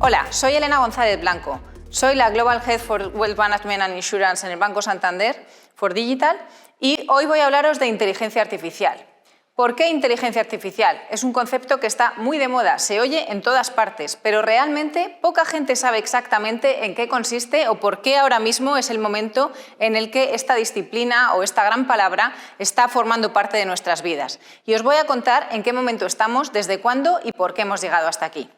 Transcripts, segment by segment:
Hola, soy Elena González Blanco. Soy la Global Head for Wealth Management and Insurance en el Banco Santander, for Digital, y hoy voy a hablaros de inteligencia artificial. ¿Por qué inteligencia artificial? Es un concepto que está muy de moda, se oye en todas partes, pero realmente poca gente sabe exactamente en qué consiste o por qué ahora mismo es el momento en el que esta disciplina o esta gran palabra está formando parte de nuestras vidas. Y os voy a contar en qué momento estamos, desde cuándo y por qué hemos llegado hasta aquí.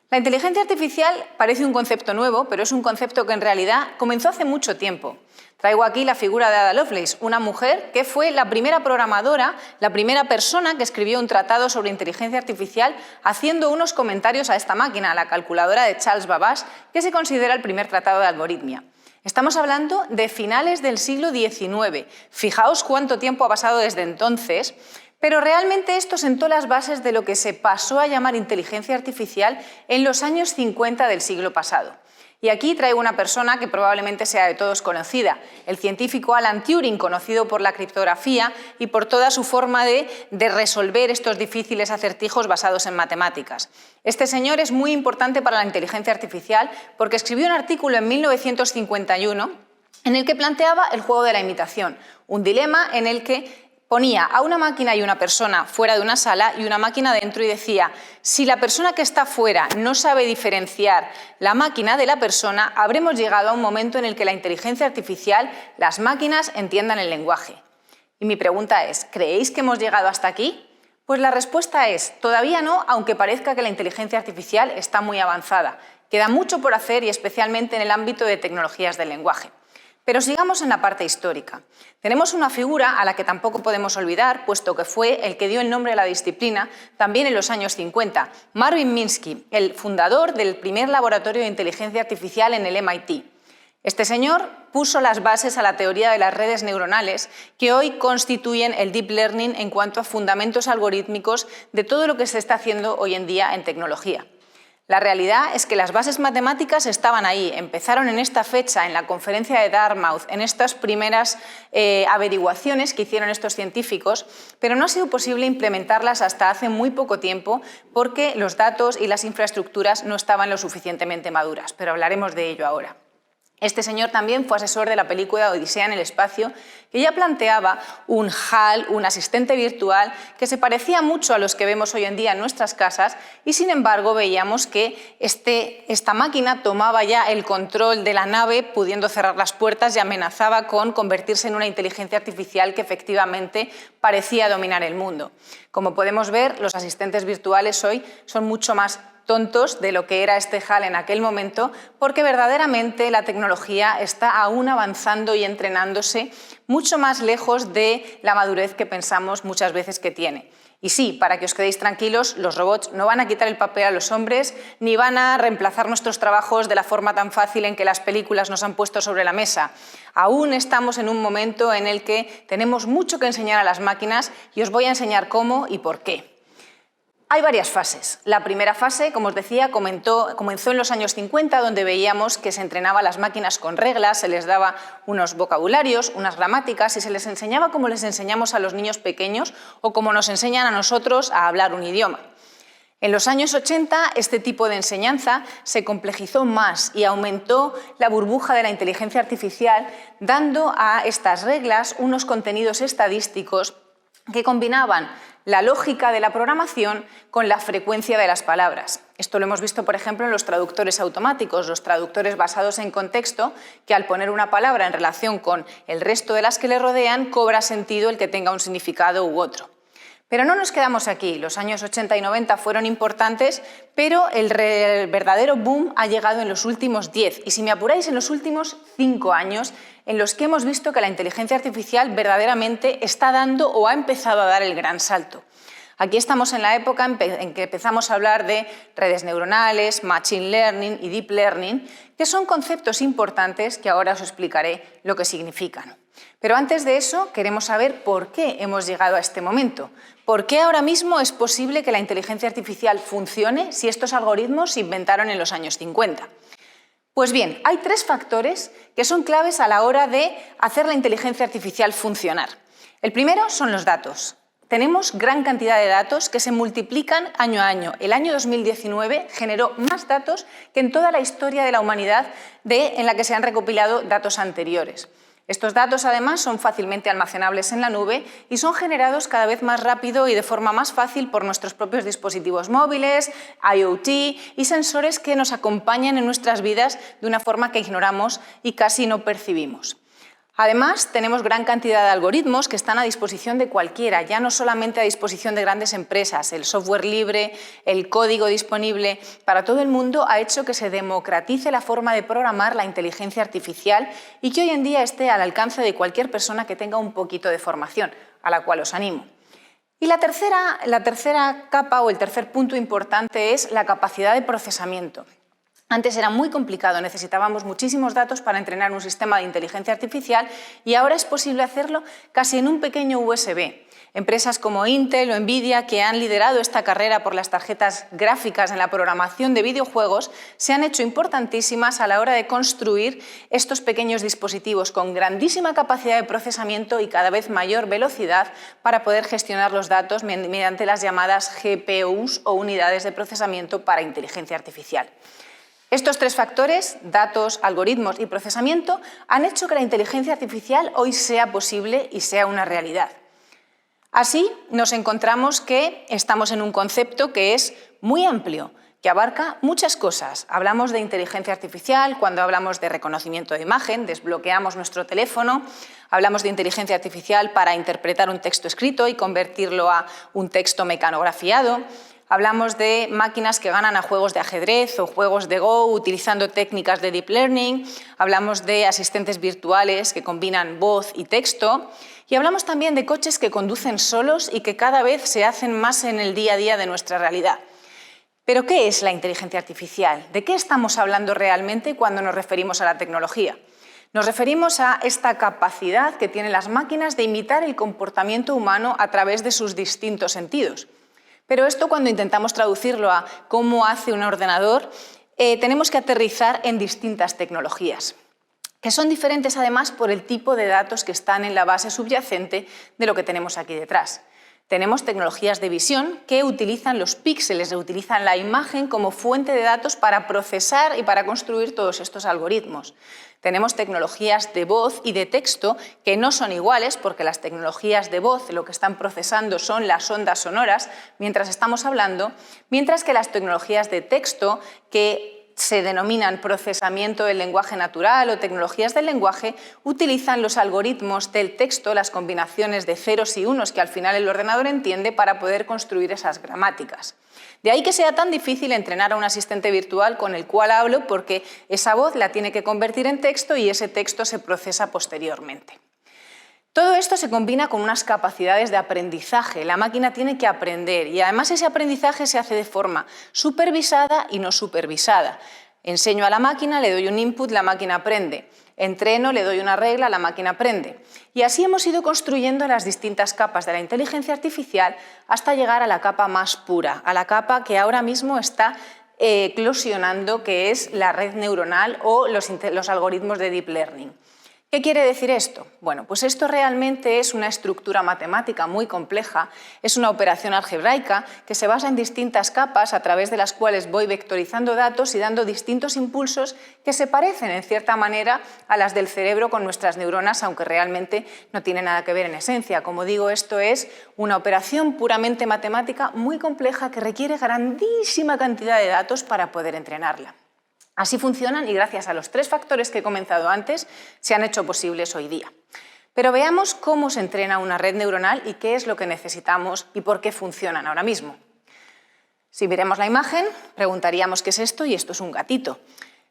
La inteligencia artificial parece un concepto nuevo, pero es un concepto que en realidad comenzó hace mucho tiempo. Traigo aquí la figura de Ada Lovelace, una mujer que fue la primera programadora, la primera persona que escribió un tratado sobre inteligencia artificial haciendo unos comentarios a esta máquina, a la calculadora de Charles Babbage, que se considera el primer tratado de algoritmia. Estamos hablando de finales del siglo XIX. Fijaos cuánto tiempo ha pasado desde entonces. Pero realmente esto sentó las bases de lo que se pasó a llamar inteligencia artificial en los años 50 del siglo pasado. Y aquí traigo una persona que probablemente sea de todos conocida, el científico Alan Turing, conocido por la criptografía y por toda su forma de resolver estos difíciles acertijos basados en matemáticas. Este señor es muy importante para la inteligencia artificial porque escribió un artículo en 1951 en el que planteaba el juego de la imitación, un dilema en el que ponía a una máquina y una persona fuera de una sala y una máquina dentro y decía, si la persona que está fuera no sabe diferenciar la máquina de la persona, habremos llegado a un momento en el que la inteligencia artificial, las máquinas entiendan el lenguaje. Y mi pregunta es, ¿creéis que hemos llegado hasta aquí? Pues la respuesta es, todavía no, aunque parezca que la inteligencia artificial está muy avanzada. Queda mucho por hacer y especialmente en el ámbito de tecnologías del lenguaje. Pero sigamos en la parte histórica. Tenemos una figura a la que tampoco podemos olvidar, puesto que fue el que dio el nombre a la disciplina también en los años 50, Marvin Minsky, el fundador del primer laboratorio de inteligencia artificial en el MIT. Este señor puso las bases a la teoría de las redes neuronales que hoy constituyen el deep learning en cuanto a fundamentos algorítmicos de todo lo que se está haciendo hoy en día en tecnología. La realidad es que las bases matemáticas estaban ahí, empezaron en esta fecha, en la conferencia de Dartmouth, en estas primeras averiguaciones que hicieron estos científicos, pero no ha sido posible implementarlas hasta hace muy poco tiempo porque los datos y las infraestructuras no estaban lo suficientemente maduras, pero hablaremos de ello ahora. Este señor también fue asesor de la película Odisea en el espacio, que ya planteaba un HAL, un asistente virtual, que se parecía mucho a los que vemos hoy en día en nuestras casas y, sin embargo, veíamos que esta máquina tomaba ya el control de la nave, pudiendo cerrar las puertas y amenazaba con convertirse en una inteligencia artificial que efectivamente parecía dominar el mundo. Como podemos ver, los asistentes virtuales hoy son mucho más tontos de lo que era este HAL en aquel momento, porque verdaderamente la tecnología está aún avanzando y entrenándose mucho más lejos de la madurez que pensamos muchas veces que tiene. Y sí, para que os quedéis tranquilos, los robots no van a quitar el papel a los hombres ni van a reemplazar nuestros trabajos de la forma tan fácil en que las películas nos han puesto sobre la mesa. Aún estamos en un momento en el que tenemos mucho que enseñar a las máquinas y os voy a enseñar cómo y por qué. Hay varias fases. La primera fase, como os decía, comenzó en los años 50, donde veíamos que se entrenaba a las máquinas con reglas, se les daba unos vocabularios, unas gramáticas y se les enseñaba como les enseñamos a los niños pequeños o como nos enseñan a nosotros a hablar un idioma. En los años 80, este tipo de enseñanza se complejizó más y aumentó la burbuja de la inteligencia artificial, dando a estas reglas unos contenidos estadísticos que combinaban la lógica de la programación con la frecuencia de las palabras. Esto lo hemos visto, por ejemplo, en los traductores automáticos, los traductores basados en contexto, que al poner una palabra en relación con el resto de las que le rodean, cobra sentido el que tenga un significado u otro. Pero no nos quedamos aquí. Los años 80 y 90 fueron importantes, pero el verdadero boom ha llegado en los últimos 10 y, si me apuráis, en los últimos 5 años, en los que hemos visto que la inteligencia artificial verdaderamente está dando o ha empezado a dar el gran salto. Aquí estamos en la época en que empezamos a hablar de redes neuronales, machine learning y deep learning, que son conceptos importantes que ahora os explicaré lo que significan. Pero antes de eso, queremos saber por qué hemos llegado a este momento. ¿Por qué ahora mismo es posible que la inteligencia artificial funcione si estos algoritmos se inventaron en los años 50? Pues bien, hay 3 factores que son claves a la hora de hacer la inteligencia artificial funcionar. El primero son los datos. tenemos gran cantidad de datos que se multiplican año a año. El año 2019 generó más datos que en toda la historia de la humanidad en la que se han recopilado datos anteriores. Estos datos, además, son fácilmente almacenables en la nube y son generados cada vez más rápido y de forma más fácil por nuestros propios dispositivos móviles, IoT y sensores que nos acompañan en nuestras vidas de una forma que ignoramos y casi no percibimos. Además, tenemos gran cantidad de algoritmos que están a disposición de cualquiera, ya no solamente a disposición de grandes empresas. El software libre, el código disponible para todo el mundo ha hecho que se democratice la forma de programar la inteligencia artificial y que hoy en día esté al alcance de cualquier persona que tenga un poquito de formación, a la cual os animo. Y la tercera capa o el tercer punto importante es la capacidad de procesamiento. Antes era muy complicado, necesitábamos muchísimos datos para entrenar un sistema de inteligencia artificial y ahora es posible hacerlo casi en un pequeño USB. Empresas como Intel o Nvidia, que han liderado esta carrera por las tarjetas gráficas en la programación de videojuegos, se han hecho importantísimas a la hora de construir estos pequeños dispositivos con grandísima capacidad de procesamiento y cada vez mayor velocidad para poder gestionar los datos mediante las llamadas GPUs o unidades de procesamiento para inteligencia artificial. Estos tres factores, datos, algoritmos y procesamiento, han hecho que la inteligencia artificial hoy sea posible y sea una realidad. Así, nos encontramos que estamos en un concepto que es muy amplio, que abarca muchas cosas. Hablamos de inteligencia artificial cuando hablamos de reconocimiento de imagen, desbloqueamos nuestro teléfono, hablamos de inteligencia artificial para interpretar un texto escrito y convertirlo a un texto mecanografiado. Hablamos de máquinas que ganan a juegos de ajedrez o juegos de Go utilizando técnicas de Deep Learning. Hablamos de asistentes virtuales que combinan voz y texto. Y hablamos también de coches que conducen solos y que cada vez se hacen más en el día a día de nuestra realidad. ¿Pero qué es la inteligencia artificial? ¿De qué estamos hablando realmente cuando nos referimos a la tecnología? Nos referimos a esta capacidad que tienen las máquinas de imitar el comportamiento humano a través de sus distintos sentidos. Pero esto, cuando intentamos traducirlo a cómo hace un ordenador, tenemos que aterrizar en distintas tecnologías, que son diferentes además por el tipo de datos que están en la base subyacente de lo que tenemos aquí detrás. Tenemos tecnologías de visión que utilizan los píxeles, utilizan la imagen como fuente de datos para procesar y para construir todos estos algoritmos. Tenemos tecnologías de voz y de texto que no son iguales porque las tecnologías de voz lo que están procesando son las ondas sonoras mientras estamos hablando, mientras que las tecnologías de texto que se denominan procesamiento del lenguaje natural o tecnologías del lenguaje, utilizan los algoritmos del texto, las combinaciones de ceros y unos que al final el ordenador entiende para poder construir esas gramáticas. De ahí que sea tan difícil entrenar a un asistente virtual con el cual hablo porque esa voz la tiene que convertir en texto y ese texto se procesa posteriormente. Todo esto se combina con unas capacidades de aprendizaje. La máquina tiene que aprender y además ese aprendizaje se hace de forma supervisada y no supervisada. Enseño a la máquina, le doy un input, la máquina aprende. Entreno, le doy una regla, la máquina aprende. Y así hemos ido construyendo las distintas capas de la inteligencia artificial hasta llegar a la capa más pura, a la capa que ahora mismo está eclosionando, que es la red neuronal o los algoritmos de Deep Learning. ¿Qué quiere decir esto? Bueno, pues esto realmente es una estructura matemática muy compleja, es una operación algebraica que se basa en distintas capas a través de las cuales voy vectorizando datos y dando distintos impulsos que se parecen en cierta manera a las del cerebro con nuestras neuronas, aunque realmente no tiene nada que ver en esencia. Como digo, esto es una operación puramente matemática muy compleja que requiere grandísima cantidad de datos para poder entrenarla. Así funcionan y gracias a los tres factores que he comenzado antes se han hecho posibles hoy día. Pero veamos cómo se entrena una red neuronal y qué es lo que necesitamos y por qué funcionan ahora mismo. Si miremos la imagen, preguntaríamos qué es esto y esto es un gatito.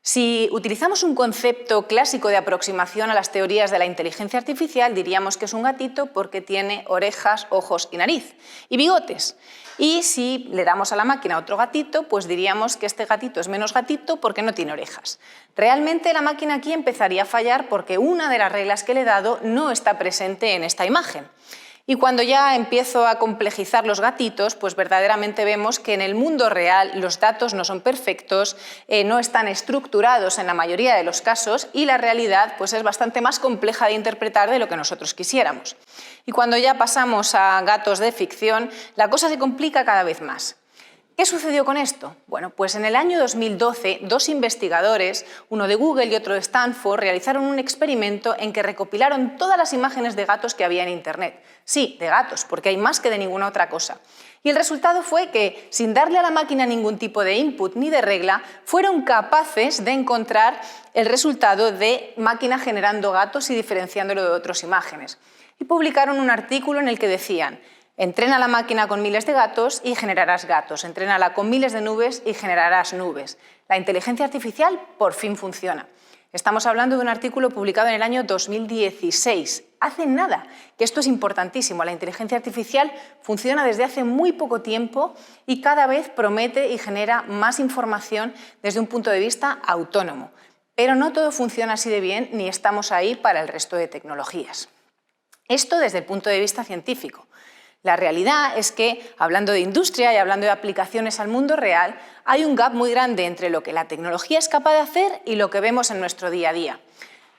Si utilizamos un concepto clásico de aproximación a las teorías de la inteligencia artificial, diríamos que es un gatito porque tiene orejas, ojos y nariz, y bigotes. Y si le damos a la máquina otro gatito, pues diríamos que este gatito es menos gatito porque no tiene orejas. Realmente la máquina aquí empezaría a fallar porque una de las reglas que le he dado no está presente en esta imagen. Y cuando ya empiezo a complejizar los gatitos, pues verdaderamente vemos que en el mundo real los datos no son perfectos, no están estructurados en la mayoría de los casos y la realidad pues es bastante más compleja de interpretar de lo que nosotros quisiéramos. Y cuando ya pasamos a gatos de ficción, la cosa se complica cada vez más. ¿Qué sucedió con esto? Bueno, pues en el año 2012, dos investigadores, uno de Google y otro de Stanford, realizaron un experimento en que recopilaron todas las imágenes de gatos que había en Internet. Sí, de gatos, porque hay más que de ninguna otra cosa. Y el resultado fue que, sin darle a la máquina ningún tipo de input ni de regla, fueron capaces de encontrar el resultado de máquina generando gatos y diferenciándolo de otras imágenes. Y publicaron un artículo en el que decían: entrena la máquina con miles de gatos y generarás gatos. Entrénala con miles de nubes y generarás nubes. La inteligencia artificial por fin funciona. Estamos hablando de un artículo publicado en el año 2016. Hace nada, que esto es importantísimo. La inteligencia artificial funciona desde hace muy poco tiempo y cada vez promete y genera más información desde un punto de vista autónomo. Pero no todo funciona así de bien ni estamos ahí para el resto de tecnologías. Esto desde el punto de vista científico. La realidad es que, hablando de industria y hablando de aplicaciones al mundo real, hay un gap muy grande entre lo que la tecnología es capaz de hacer y lo que vemos en nuestro día a día.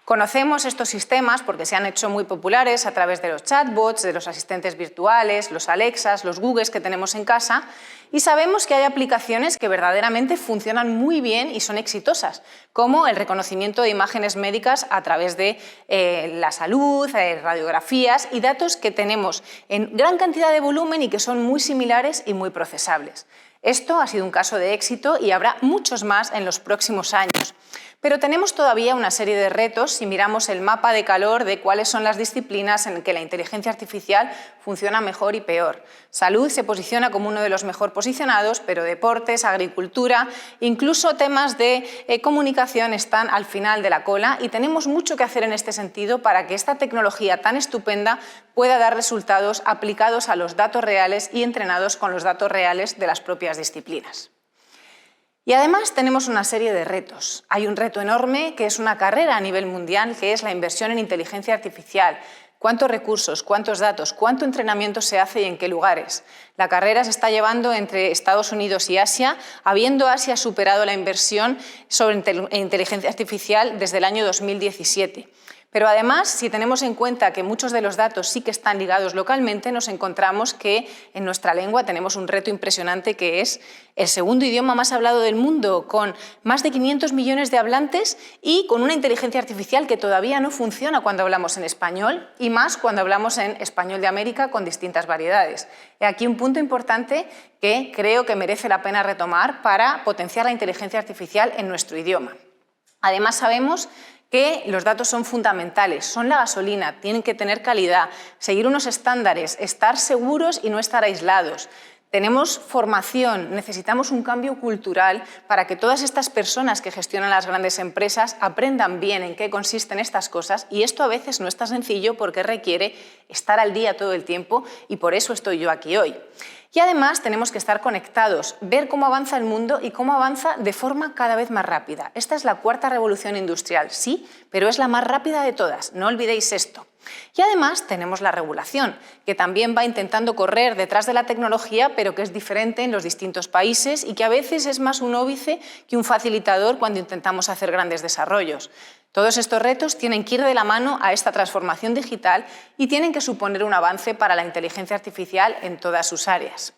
Conocemos estos sistemas porque se han hecho muy populares a través de los chatbots, de los asistentes virtuales, los Alexas, los Googles que tenemos en casa, y sabemos que hay aplicaciones que verdaderamente funcionan muy bien y son exitosas, como el reconocimiento de imágenes médicas a través de la salud, radiografías y datos que tenemos en gran cantidad de volumen y que son muy similares y muy procesables. Esto ha sido un caso de éxito y habrá muchos más en los próximos años. Pero tenemos todavía una serie de retos si miramos el mapa de calor de cuáles son las disciplinas en que la inteligencia artificial funciona mejor y peor. Salud se posiciona como uno de los mejor posicionados, pero deportes, agricultura, incluso temas de comunicación están al final de la cola y tenemos mucho que hacer en este sentido para que esta tecnología tan estupenda pueda dar resultados aplicados a los datos reales y entrenados con los datos reales de las propias disciplinas. Y además tenemos una serie de retos. Hay un reto enorme que es una carrera a nivel mundial, que es la inversión en inteligencia artificial. ¿Cuántos recursos, cuántos datos, cuánto entrenamiento se hace y en qué lugares? La carrera se está llevando entre Estados Unidos y Asia, habiendo Asia superado la inversión sobre inteligencia artificial desde el año 2017. Pero además, si tenemos en cuenta que muchos de los datos sí que están ligados localmente, nos encontramos que en nuestra lengua tenemos un reto impresionante que es el segundo idioma más hablado del mundo, con más de 500 millones de hablantes y con una inteligencia artificial que todavía no funciona cuando hablamos en español y más cuando hablamos en español de América con distintas variedades. Y aquí un punto importante que creo que merece la pena retomar para potenciar la inteligencia artificial en nuestro idioma. Además, sabemos que los datos son fundamentales, son la gasolina, tienen que tener calidad, seguir unos estándares, estar seguros y no estar aislados. Tenemos formación, necesitamos un cambio cultural para que todas estas personas que gestionan las grandes empresas aprendan bien en qué consisten estas cosas y esto a veces no es tan sencillo porque requiere estar al día todo el tiempo y por eso estoy yo aquí hoy. Y además tenemos que estar conectados, ver cómo avanza el mundo y cómo avanza de forma cada vez más rápida. Esta es la cuarta revolución industrial, sí, pero es la más rápida de todas, no olvidéis esto. Y además tenemos la regulación, que también va intentando correr detrás de la tecnología, pero que es diferente en los distintos países y que a veces es más un óbice que un facilitador cuando intentamos hacer grandes desarrollos. Todos estos retos tienen que ir de la mano a esta transformación digital y tienen que suponer un avance para la inteligencia artificial en todas sus áreas.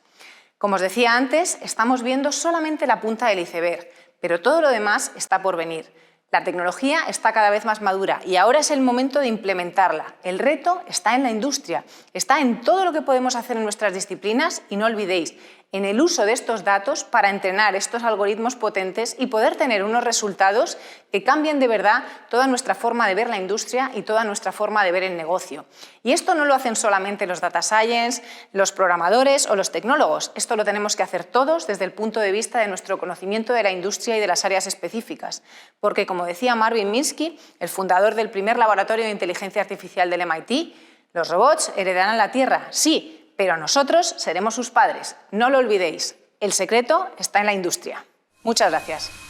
Como os decía antes, estamos viendo solamente la punta del iceberg, pero todo lo demás está por venir. La tecnología está cada vez más madura y ahora es el momento de implementarla. El reto está en la industria, está en todo lo que podemos hacer en nuestras disciplinas y no olvidéis, en el uso de estos datos para entrenar estos algoritmos potentes y poder tener unos resultados que cambien de verdad toda nuestra forma de ver la industria y toda nuestra forma de ver el negocio. Y esto no lo hacen solamente los data science, los programadores o los tecnólogos. Esto lo tenemos que hacer todos desde el punto de vista de nuestro conocimiento de la industria y de las áreas específicas. Porque, como decía Marvin Minsky, el fundador del primer laboratorio de inteligencia artificial del MIT, los robots heredarán la Tierra, sí, pero nosotros seremos sus padres. No lo olvidéis, el secreto está en la industria. Muchas gracias.